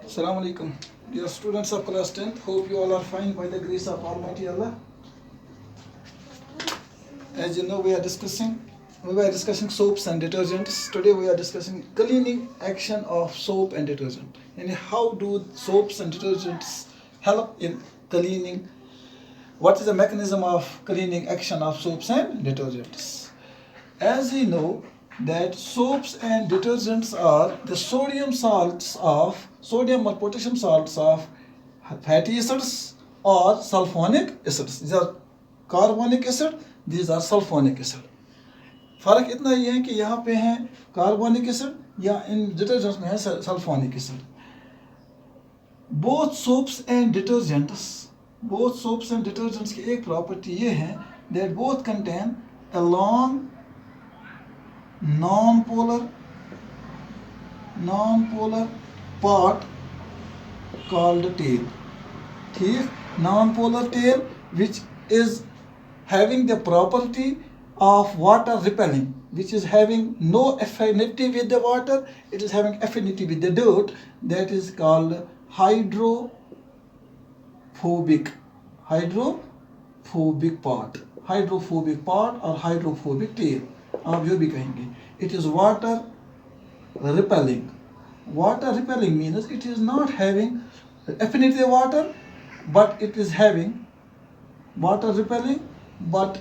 Assalamu alaikum. Dear students of class 10th, hope you all are fine by the grace of Almighty Allah. As you know, we were discussing soaps and detergents. Today we are discussing cleaning action of soap and detergent. And how do soaps and detergents help in cleaning? What is the mechanism of cleaning action of soaps and detergents? As we know that soaps and detergents are the sodium or potassium salts of fatty acids or sulfonic acids. These are carbonic acid, these are sulfonic acid. फर्क इतना ही है कि यहाँ पे हैं carbonic acid या इन detergents में है sulphonic acid. Both soaps and detergents की एक प्रॉपर्टी ये है that both contain a long non-polar part called tail. ठीक, non-polar tail which is having the property of water repelling, which is having no affinity with the water, it is having affinity with the dirt. That is called hydrophobic part or hydrophobic tail, आप जो भी कहेंगे. It is water repelling. Water repelling means it is not having affinity with water, but it is having water repelling but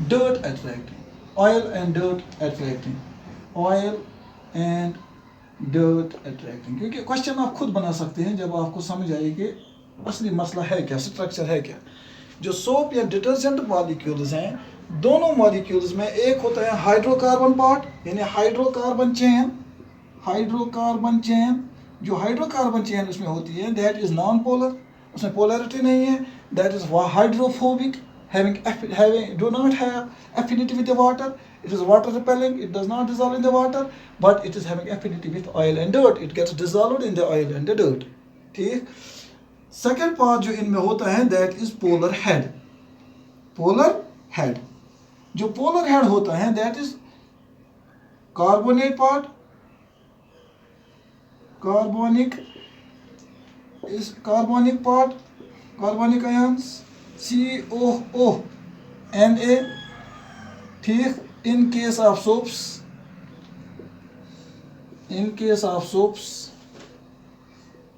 dirt attracting, oil and dirt attracting. क्योंकि question आप खुद बना सकते हैं जब आपको समझ आए कि असली मसला है क्या, स्ट्रक्चर है क्या. जो सोप या डिटर्जेंट मॉलिक्यूल्स हैं, दोनों मॉलिक्यूल्स में एक होता है हाइड्रोकार्बन पार्ट यानी हाइड्रोकार्बन चेन. जो हाइड्रोकार्बन चेन उसमें होती है दैट इज नॉन पोलर, उसमें पोलैरिटी नहीं है. That is hydrophobic, do not have affinity with the water. It is water repelling, it does not dissolve in the water, but it is having affinity with oil and dirt. It gets dissolved in the oil and the dirt. ठीक. Second part जो इनमें होता है that is polar head. जो polar head होता है that is carbonate part, carbonic ions COONA. ठीक. in case of soaps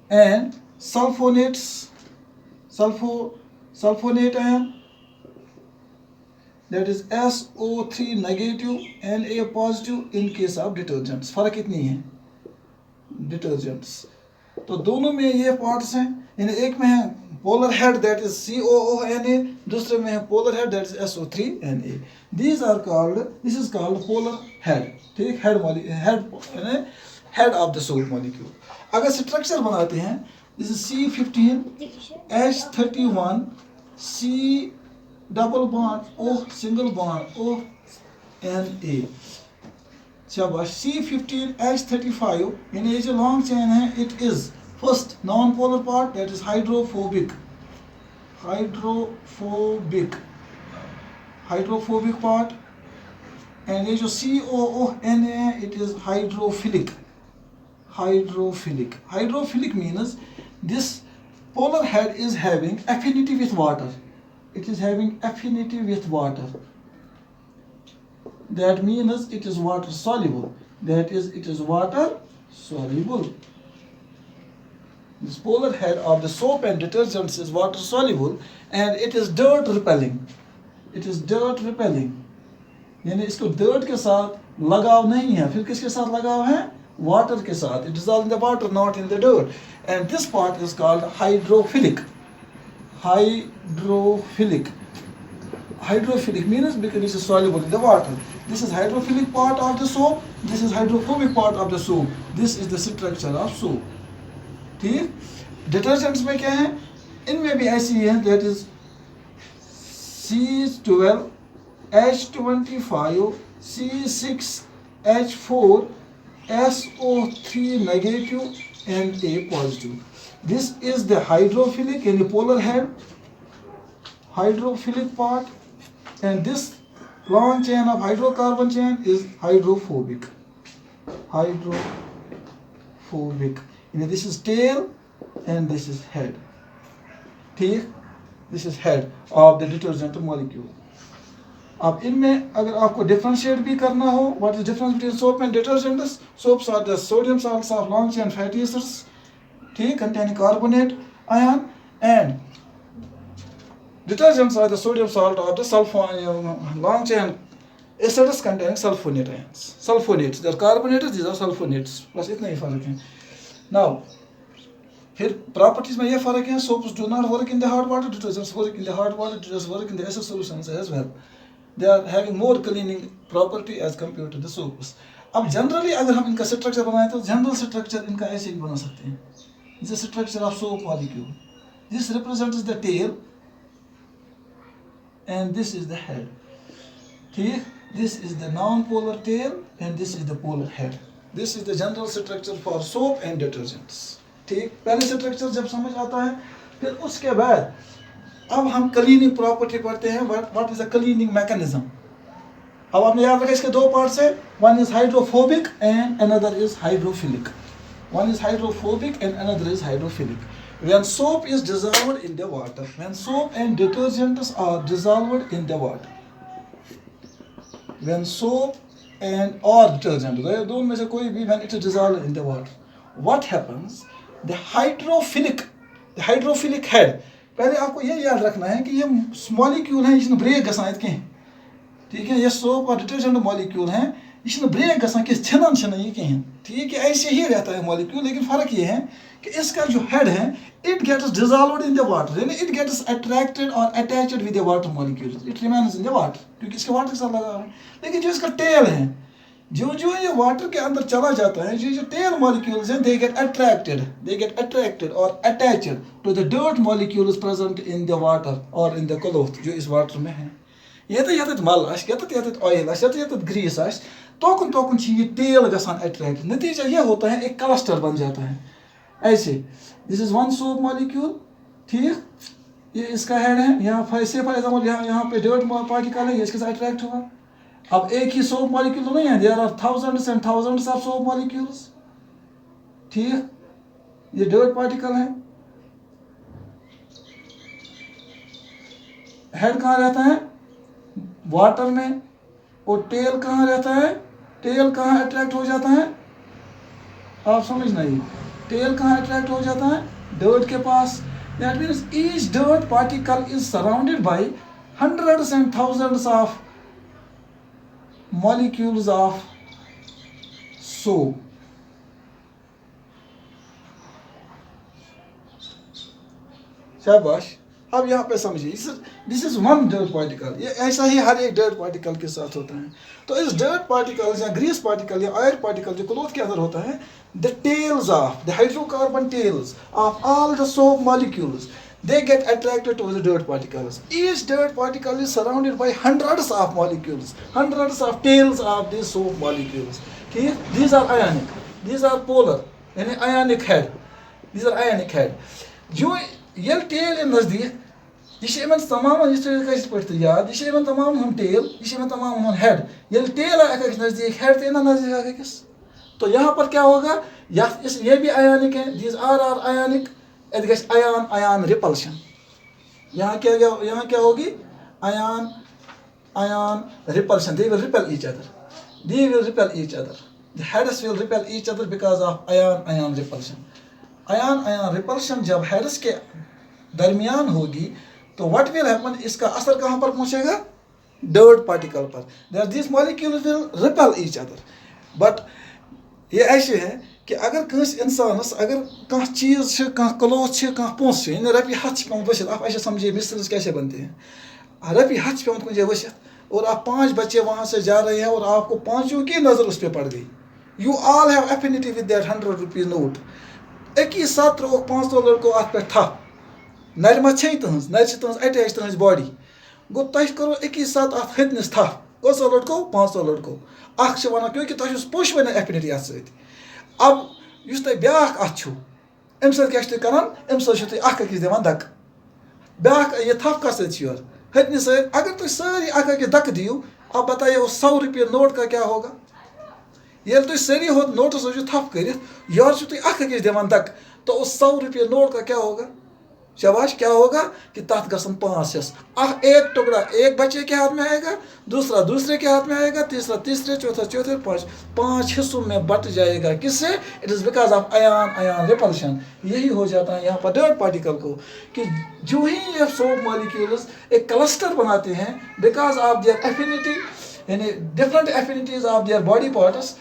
and sulfonate ion, that is SO3 negative Na positive in case of detergents. फर्क इतनी है डिटर्जेंट्स. तो दोनों में ये पार्ट्स हैं. यानी एक में है polar head that is COONA, दूसरे में है polar head that is SO3Na. This is called polar head. ठीक. Head of the soap molecule. अगर स्ट्रक्चर बनाते हैं this is C15H31 C double bond O single bond ONA. शाबाश. C15H35 यानी ये जो लॉन्ग चेन है it is first non polar part that is hydrophobic part. And ये जो COONA है it is hydrophilic. Hydrophilic means this polar head is having affinity with water. It is having affinity with water. That means it is water soluble. This polar head of the soap and detergents is water soluble and it is dirt repelling. यानी इसको dirt के साथ लगाव नहीं है. फिर किसके साथ लगाव है? Water के साथ. It dissolves in the water, not in the dirt. And this part is called hydrophilic means because it is soluble in the water. This is hydrophilic part of the soap, this is hydrophobic part of the soap. This is the structure of soap. ठीक. Detergents में क्या है? इनमें भी ऐसी है that is C12H25 C6H4 SO3 negative Na positive. This is the hydrophilic and the polar head, hydrophilic part, and this long chain of hydrocarbon chain is hydrophobic. This is tail and this is head. ठीक, this is head of the detergent molecule. अब इनमें अगर आपको differentiate भी करना हो, what is difference between soap and detergents? Soaps are the sodium salts of long chain fatty acids, ठीक, containing carbonate ion, and detergents are the sodium salt or the long chain acids containing sulfonate ions. Sulfonates, they are carbonates, these are sulfonates. बस इतना ही फर्क है. Now, फिर properties में ये फर्क है. Soaps do not work in the hot water, detergents work in the hot water, detergents work in the acid solutions as well. They are having more cleaning property as compared to the soaps. अब generally अगर हम इनका structure बनाएं तो general structure इनका ऐसे भी बना सकते हैं. This is structure of soap molecule. This represents the tail and this is the head. ठीक, this is the non-polar tail and this is the polar head. This is the general structure for soap and detergents. ठीक, पहले structure जब समझ आता है, फिर उसके बाद अब हम क्लीनिंग प्रॉपर्टी पढ़ते हैं. What is the cleaning mechanism. अब आपने याद रखा इसके दो पार्ट्स है. One is hydrophobic and another is hydrophilic. One is hydrophobic and another is haydrophilic. When soap is dissolved in the water, when soap and detergents are dissolved in the water, when soap and or detergent, दोनों में से कोई भी, when it is dissolved in the water, what happens? The hydrophilic head. पहले आपको ये याद रखना है कि ये मॉलिक्यूल है, इसने ब्रेक गसान कहीं. ठीक है, ये सोप और डिटर्जेंट मॉलिक्यूल हैं, इसने ब्रेक गसान कि छिनन छिन ये कहीं. ठीक है, ऐसे ही रहता है मॉलिक्यूल, लेकिन फ़र्क ये है कि इसका जो हेड है, it gets dissolved in the water, यानी इट गेट्स अट्रैक्टेड और attached with the water molecules. It remains in the water, क्योंकि इसके वाटर के साथ लगा है. लेकिन जो इसका टेल है, जो ये वाटर के अंदर चला जाता है, जो टेल मॉलिक्यूल्स हैं, दे गेट अट्रैक्टेड और attached to the dirt molecules present in the water और इन द क्लॉथ जो इस वाटर में है. ये मल ये ऑयल ये ग्रीस तोकन ये तेल गसान अट्रैक्ट. नतीजा यह होता है, एक क्लस्टर बन जाता है ऐसे. This is one soap molecule. ठीक, ये इसका हेड है. यहाँ फॉर एग्जाम्पल यहाँ पे डर्ट पार्टिकल है, ये इसके साथ अट्रैक्ट हुआ. अब एक ही सोप मॉलिक्यूल तो नहीं है, there are thousands and thousands of soap molecules. ठीक, ये डर्ट पार्टिकल है. हेड कहाँ रहता है? वाटर में. और टेल कहाँ रहता है? टेल कहाँ अट्रैक्ट हो जाता है? आप समझ नहीं. टेल कहाँ अट्रैक्ट हो जाता है? डर्ट के पास. That means each dirt particle is surrounded by hundreds and thousands of molecules of soap. शाबाश. अब यहाँ पे समझिए, this is one dirt particle. ये ऐसा ही हर एक डर्ट पार्टिकल के साथ होता है. तो इस डर्ट पार्टिकल या ग्रीस पार्टिकल या ऑयल पार्टिकल जो क्लॉथ के अंदर होता है, the tails of the hydrocarbon tails of all the soap molecules, they get attracted to the dirt particles. Each dirt particle is surrounded by hundreds of molecules, hundreds of tails of these soap molecules. Okay? These are ionic, these are polar, and ionic head. These are ionic head. जो ये tail इन नज़दीक, ये शेमन तमाम इस तरह का इस पर याद, ये शेमन तमाम हम tail, ये शेमन तमाम हम head. ये tail आ एक नज़दीक, head ते ना नज़दीक आ किस. तो यहाँ पर क्या होगा? ये भी ionic है. These are ionic. It gets ion repulsion. यहाँ क्या होगी? Ion repulsion. They will repel each other. The heads will repel each other because of ion repulsion. Ion repulsion जब heads के दरमियान होगी, तो what will happen? इसका असर कहाँ पर पहुँचेगा? Dirt particle पर. These molecules will repel each other. But ये ऐसे है कि अगर कंस इंसानस अगर कह चीज़ कह क्लॉथ कह पोस रपी हथ पे वसित. आप ऐसे समझिए मिसल्स कैसे बनते हैं. रपी हथ पे कुछ वसित और आप 5 बच्चे वहाँ से जा रहे हैं और आपको पांचों की नज़र उस पर पड़ गई. You all have affinity with that 100 rupees note. एक ही साथ त्रोक 500 लड़कों अत पे थप. नर मा तहज नर अटैच तहज बॉडी गो. तुम करो एक ही साथ अत हतनिस थप. कसो लड़कों? 500 लड़कों. अख वन क्योंकि तुम पोश वन एफिनिटी अत सत. अब युस तुम ब्याक अत अम सत क्या अम सत अकिस दिवान दक. ब्याक ये थप कस योर हतनि सर. अगर तुम सारी अकिस दक दियो, अब बताइए उस 100 रुपये नोट का क्या होगा? ये तुम सारी हो नोटस हो थप कर यार तुम अकिस दिवान तक तो उस 100 रुपये नोट का क्या होगा शाबाश क्या होगा कि तथ गसन 5 हिस्स एक टुकड़ा एक बच्चे के हाथ में आएगा दूसरा दूसरे के हाथ में आएगा तीसरा तीसरे चौथा चौथे 5 हिस्सों में बट जाएगा किससे it is because of ion ion repulsion यही हो जाता है यहाँ पर डर्ट पार्टिकल को कि जो ही ये सोप मॉलिक्यूल्स एक क्लस्टर बनाते हैं बिकॉज ऑफ देयर एफिनिटी यानी different affinities of their body parts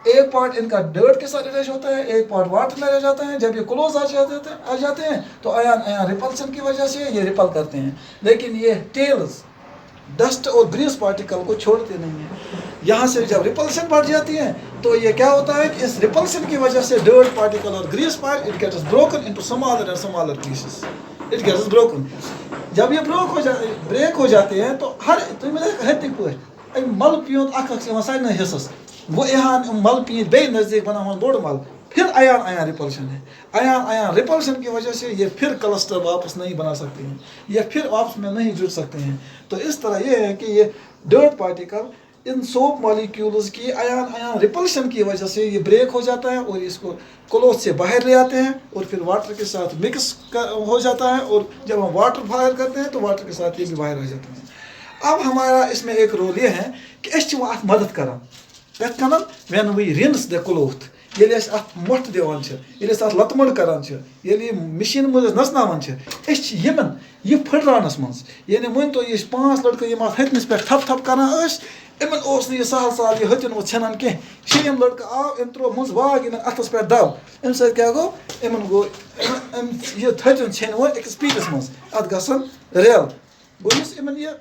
एक पार्ट इनका डर्ट के साथ अटैच होता है एक पार्ट वाटर में रह जाता है जब ये क्लोज आ जाते हैं तो आयन आयन रिपल्सन की वजह से ये रिपल करते हैं लेकिन ये टेल्स डस्ट और ग्रीस पार्टिकल को छोड़ते नहीं हैं यहाँ से जब रिपल्सन बढ़ जाती है तो ये क्या होता है कि इस रिपल्सन की वजह से डर्ट पार्टिकल और grease part it gets broken into smaller and smaller pieces it gets broken जब ये ब्रेक हो जाते हैं तो हर तुम मल पियोन सारे हिस्सस वो यहाँ मल पी बे नज़दीक बनावन बोड़ मल फिर आयन आयन रिपल्शन है आयन आयन रिपल्शन की वजह से ये फिर क्लस्टर वापस नहीं बना सकते हैं ये फिर वापस में नहीं जुड़ सकते हैं तो इस तरह ये है कि ये dirt particle in soap molecules की आयन आयन रिपल्शन की वजह से ये ब्रेक हो जाता है और इसको क्लोथ से बाहर ले आते हैं और फिर वाटर के साथ मिक्स हो जाता है और जब हम वाटर फायर करते हैं तो वाटर के साथ ये भी बाहर आ जाते हैं अब हमारा इसमें एक रोल ये है कि मदद करा कत कन when we rinse the cloth ये मोट दिवान लतमड़ करान ये मशीन मज नसनावान ये फटरानस मज यानी वन तो ये 5 लड़के ये हथनस पे थप थप करान इन यह सहल सहल यह हथिन वो छान कह 6 लड़का आव इन त्रो मज वाग इन अथस पे दव अम सो क्या गो इन गो यह हथिन छन वो अकिस पीटस मज अत गसन रेल गो इन ये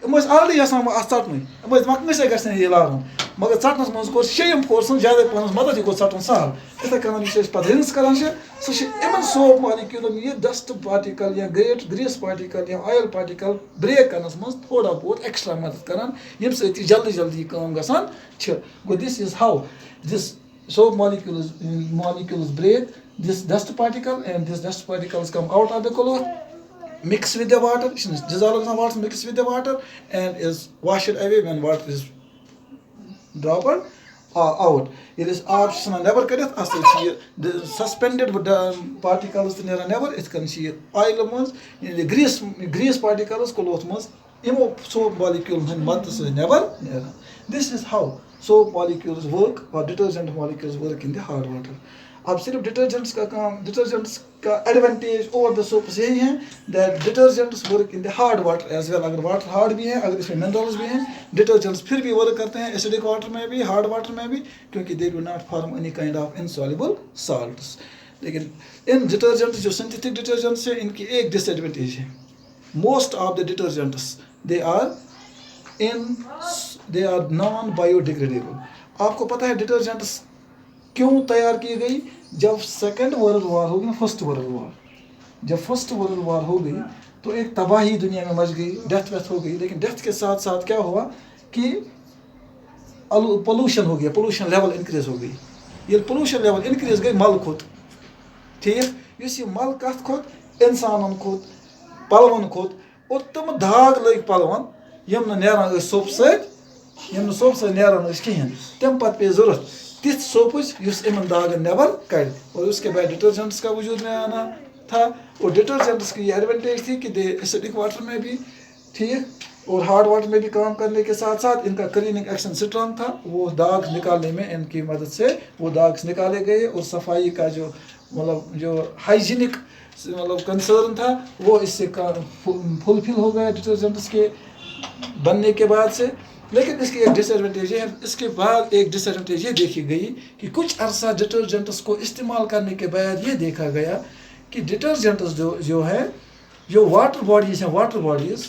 ऑलरेडी चटन मकनस गए ये लान मगर चटनस मज कोर 6 कोर्सन ज्यादा पहन मदद गो चटन सहल इथे कन पे रिंस करान सह सोप मॉलिक्यूल ये डस्ट पार्टिकल या ग्रीस पार्टिकल या ऑयल पार्टिकल ब्रेक करनस मज थोड़ा बहुत एक्स्ट्रा मदद करान यम सती जल्दी जल्दी काम गसान go this is how this soap molecules break this dust particle and this dust particles come out of the cloth mix with the water dissolve in water mix with the water and is washed away when water is dropped out it is option never करित असल ये suspended particles नेरा never it can see oil मज grease particles cloth मज इमो soap molecules मत से never नेरा this is how soap molecules work or detergent molecules work in the hard water अब सिर्फ detergents का काम डिटर्जेंट्स का एडवांटेज ओवर द सोप्स यही है that detergents work in the hard water as well अगर वाटर हार्ड भी है अगर इसमें मिनरल्स भी हैं डिटर्जेंट्स फिर भी वर्क करते हैं एसिडिक वाटर में भी हार्ड वाटर में भी क्योंकि they do not form any kind of insoluble salts लेकिन इन डिटर्जेंट्स जो सिंथेटिक डिटर्जेंट्स है इनकी एक डिसएडवांटेज है most of the detergents they are non biodegradable आपको पता है डिटर्जेंट्स क्यों तैयार की गई जब सेकेंड वर्ल्ड वार हो गई फर्स्ट वर्ल्ड वार जब फर्स्ट वर्ल्ड वार हो गई तो एक तबाही दुनिया में मच गई डेथ वेथ हो गई लेकिन डेथ के साथ साथ क्या हुआ कि पोल्यूशन हो गया पोल्यूशन लेवल इंक्रीज हो गई ये पोल्यूशन लेवल इंक्रीज गई मल खोत ठीक इस मल कत खोत इंसानन खोत पलवन खोत और तुम दाग लग पलवन यम नान सोप सत नान कहें तम पे पे जरूरत तिथ सोपच इन दागन नेबर कड़ और उसके बाद डिटर्जेंट्स का वजूद में आना था और डिटर्जेंट्स की ये एडवांटेज थी कि दे एसिडिक वाटर में भी ठीक और हार्ड वाटर में भी काम करने के साथ साथ इनका क्लीनिंग एक्शन स्ट्रांग था वो दाग निकालने में इनकी मदद से वो दाग निकाले गए और सफाई का जो मतलब जो हाइजीनिक मतलब कंसर्न था वो इससे फुलफिल हो गया डिटर्जेंट्स के बनने के बाद से लेकिन इसकी एक डिसएडवांटेज है इसके बाद एक डिसएडवांटेज ये देखी गई कि कुछ अरसा डिटर्जेंट्स को इस्तेमाल करने के बाद ये देखा गया कि डिटर्जेंट्स जो है जो वाटर बॉडीज़ हैं वाटर बॉडीज़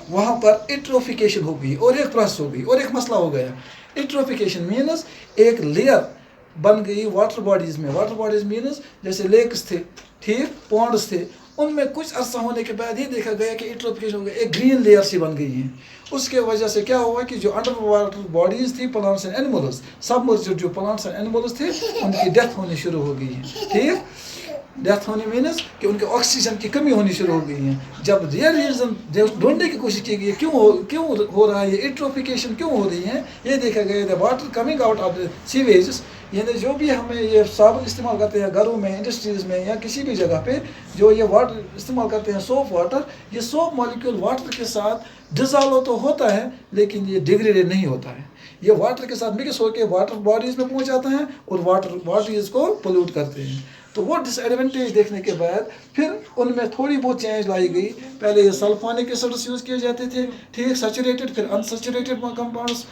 वहाँ पर इट्रोफिकेशन हो गई और एक प्रोसेस हो गई और एक मसला हो गया इट्रोफिकेशन मीन्स एक लेयर बन गई वाटर बॉडीज़ मीन्स जैसे लेक्स थे ठीक पॉन्ड्स थे उनमें कुछ अर्सा होने के बाद ये देखा गया कि इट्रोफिकेशन हो गया एक ग्रीन लेयर सी बन गई है उसके वजह से क्या हुआ कि जो अंडर वाटर बॉडीज़ थी प्लांट्स एंड एनिमल्स सबमर्ज्ड जो प्लांट्स एंड एनिमल्स थे उनकी डेथ होनी शुरू हो गई है ठीक डेथ होने मीनस कि उनके ऑक्सीजन की कमी होनी शुरू हो गई है। जब रियल रीज़न ढूंढने की कोशिश की गई क्यों हो रहा है, ये यूट्रोफिकेशन क्यों हो रही है, ये देखा गया the water coming out of the sewage, यानी जो भी हमें ये साबुन इस्तेमाल करते हैं घरों में, इंडस्ट्रीज़ में या किसी भी जगह पे जो ये वाटर इस्तेमाल करते हैं सोप वाटर, ये सोप मॉलिक्यूल वाटर के साथ डिज़ोल्व तो होता है लेकिन ये डिग्रेडेड नहीं होता है। ये वाटर के साथ मिक्स होकर वाटर बॉडीज़ में पहुंच जाता है और वाटर बॉडीज़ को पोल्यूट करते हैं। तो वो डिसएडवांटेज देखने के बाद फिर उनमें थोड़ी बहुत चेंज लाई गई। पहले ये सल्फोनिक एसिड्स यूज़ किए जाते थे, ठीक, सैचुरेटेड, फिर अनसैचुरेटेड कंपाउंड्स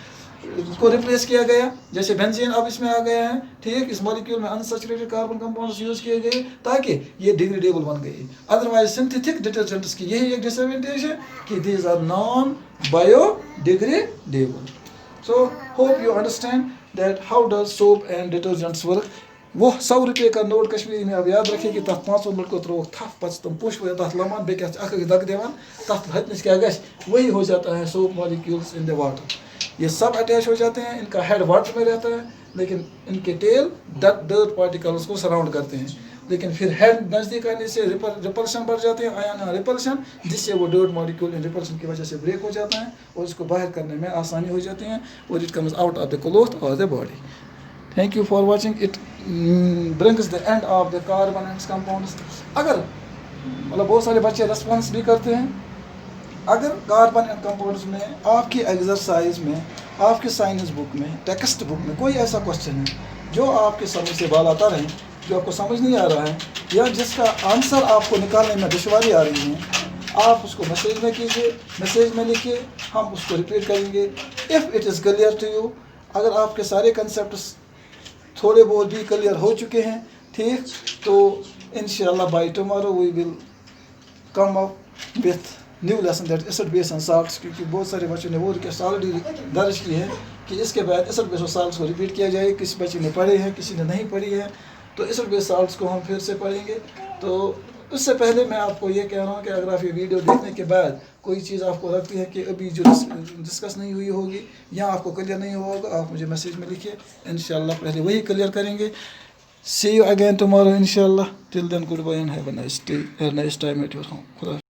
को रिप्लेस किया गया, जैसे बेंजीन अब इसमें आ गया है, ठीक, इस मॉलिक्यूल में अनसैचुरेटेड कार्बन कंपाउंड्स यूज़ किए गए ताकि ये डिग्रेडेबल बन गई। अदरवाइज सिंथेटिक डिटर्जेंट्स की यही एक डिसएडवांटेज है कि these are non biodegradable. So hope you understand that how does soap and detergents work. वो 100 रुपये का नोट कश्मीरी में अब याद रखिए कि तथ 500 लड़कों त्रो थप पच तुम पुश तथ लमान बे दग दिवान तथ हथनिस क्या गश, वही हो जाता है soap molecules in the water. ये सब अटैच हो जाते हैं, इनका हेड वाटर में रहता है लेकिन इनके टेल डर्ट पार्टिकल्स को सराउंड करते हैं, लेकिन फिर हेड नज़दीक आने से रिपल्शन बढ़ जाते हैं, आयन रिपल्शन, जिससे वो डर्ट मॉलिक्यूल इन रिपल्शन की वजह से ब्रेक हो जाता है और इसको बाहर करने में आसानी हो जाती है और it comes out of the cloth और the body. Thank you for watching. It brings the end of the carbon and compounds. अगर मतलब बहुत सारे बच्चे रेस्पॉन्स भी करते हैं, अगर कार्बन एंड कंपाउंड्स में आपकी एक्सरसाइज में, आपके साइंस बुक में, टेक्स्ट बुक में कोई ऐसा क्वेश्चन है जो आपके समझ से बाल आता रहे, जो आपको समझ नहीं आ रहा है या जिसका आंसर आपको निकालने में दुश्वारी आ रही है, आप उसको मैसेज में कीजिए, मैसेज में लिखिए, हम उसको रिपीट करेंगे। If it is clear to you, अगर आपके सारे कंसेप्ट थोड़े बहुत भी क्लियर हो चुके हैं, ठीक, तो इंशाल्लाह by tomorrow we will come up with new lesson that acid base and salts, क्योंकि बहुत सारे बच्चों ने वो रिक्वेस्ट ऑलरेडी दर्ज की है कि इसके बाद एसिड बेस और साल्ट्स को रिपीट किया जाए। किसी बच्चे ने पढ़े हैं, किसी ने नहीं पढ़ी है, तो एसिड बेस साल्ट्स को हम फिर से पढ़ेंगे। तो उससे पहले मैं आपको ये कह रहा हूँ कि अगर आप ये वीडियो देखने के बाद कोई चीज़ आपको लगती है कि अभी जो डिस्कस नहीं हुई होगी या आपको क्लियर नहीं हुआ होगा, आप मुझे मैसेज में लिखिए, इंशाल्लाह पहले वही क्लियर करेंगे। सी यू अगेन टुमारो इंशाल्लाह। Till then goodbye and have a nice day, nice time at your home.